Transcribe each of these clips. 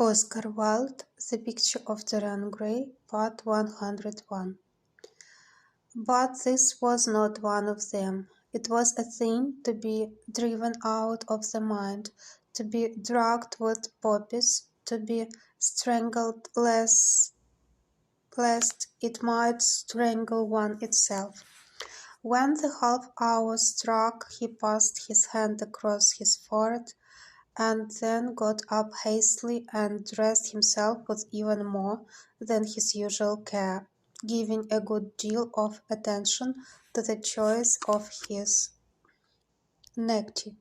Oscar Wilde, The Picture of Dorian Gray, Part 101. But this was not one of them. It was a thing to be driven out of the mind, to be drugged with poppies, to be strangled lest it might strangle one itself. When the half-hour struck, he passed his hand across his forehead, and then got up hastily and dressed himself with even more than his usual care, giving a good deal of attention to the choice of his necktie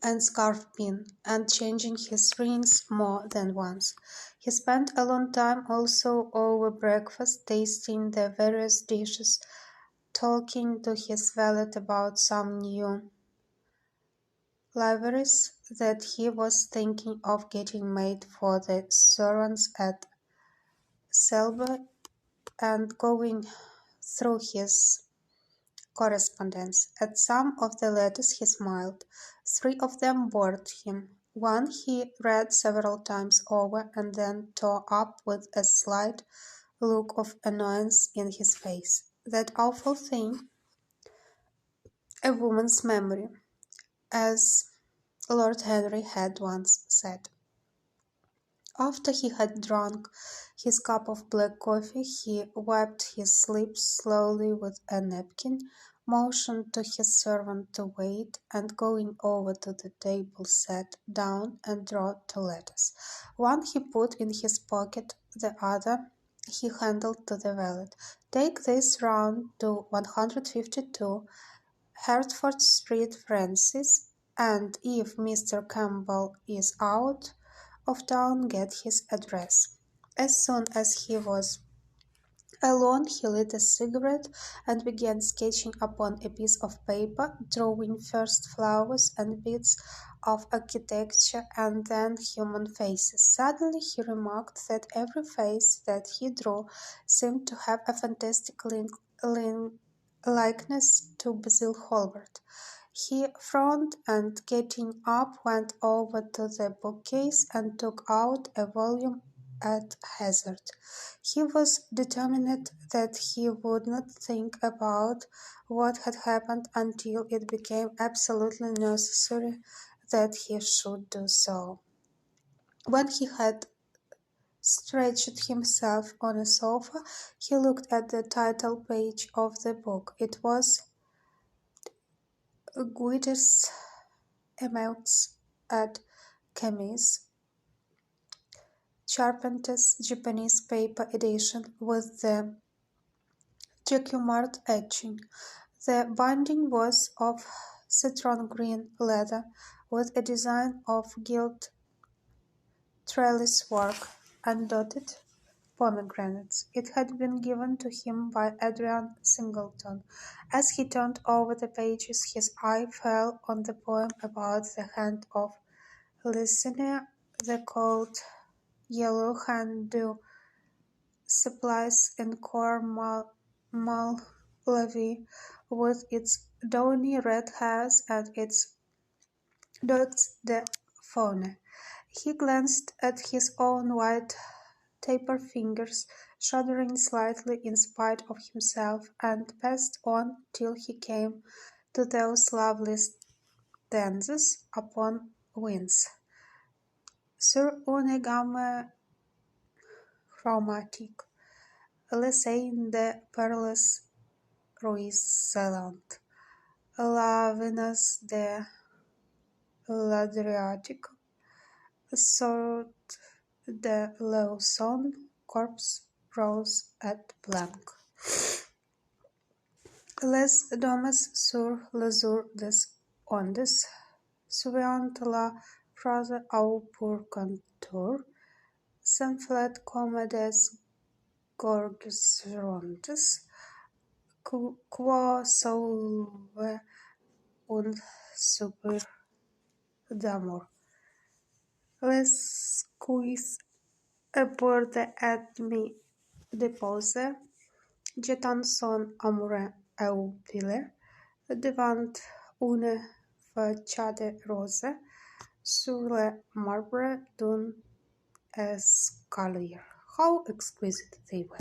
and scarf pin, and changing his rings more than once. He spent a long time also over breakfast, tasting the various dishes, talking to his valet about some new liveries that he was thinking of getting made for the servants at Selby, and going through his correspondence. At some of the letters he smiled. 3 of them bored him. One he read several times over and then tore up with a slight look of annoyance in his face. That awful thing, a woman's memory, as Lord Henry had once said. After he had drunk his cup of black coffee, he wiped his lips slowly with a napkin, motioned to his servant to wait, and going over to the table sat down and drew 2 letters. One he put in his pocket, the other he handed to the valet. "Take this round to 152 Hertford Street, Francis, and if Mr. Campbell is out of town, get his address." As soon as he was alone, he lit a cigarette and began sketching upon a piece of paper, drawing first flowers and bits of architecture and then human faces. Suddenly he remarked that every face that he drew seemed to have a fantastic likeness to Basil Hallward. He frowned and, getting up, went over to the bookcase and took out a volume at hazard. He was determined that he would not think about what had happened until it became absolutely necessary that he should do so. When he had stretched himself on a sofa, he looked at the title page of the book. It was Guide's Emails at Camus, Charpenter's Japanese paper edition, with the jacquard etching. The binding was of citron green leather, with a design of gilt trellis work and dotted pomegranates. It had been given to him by Adrian Singleton. As he turned over the pages, his eye fell on the poem about the hand of Listener, the cold yellow hand who supplies in Cornwall with its downy red hairs and its dots de faune. He glanced at his own white taper fingers, shuddering slightly in spite of himself, and passed on till he came to those lovely stanzas upon winds. Sur une gamme chromatique, l'essaim de perles ruisselantes, la Venus de l'Adriatique, sorte de Lawson, corpse rose at blanc. Les dames sur l'azur des ondes, suivant la phrase au pur contour, s'enflait comme des gorges rondes, quoi sauve un soupir d'amour. Les cuisses abordent et me déposent, jetant son amour au filet, devant une façade rose, sur le marbre d'un escalier. How exquisite they were!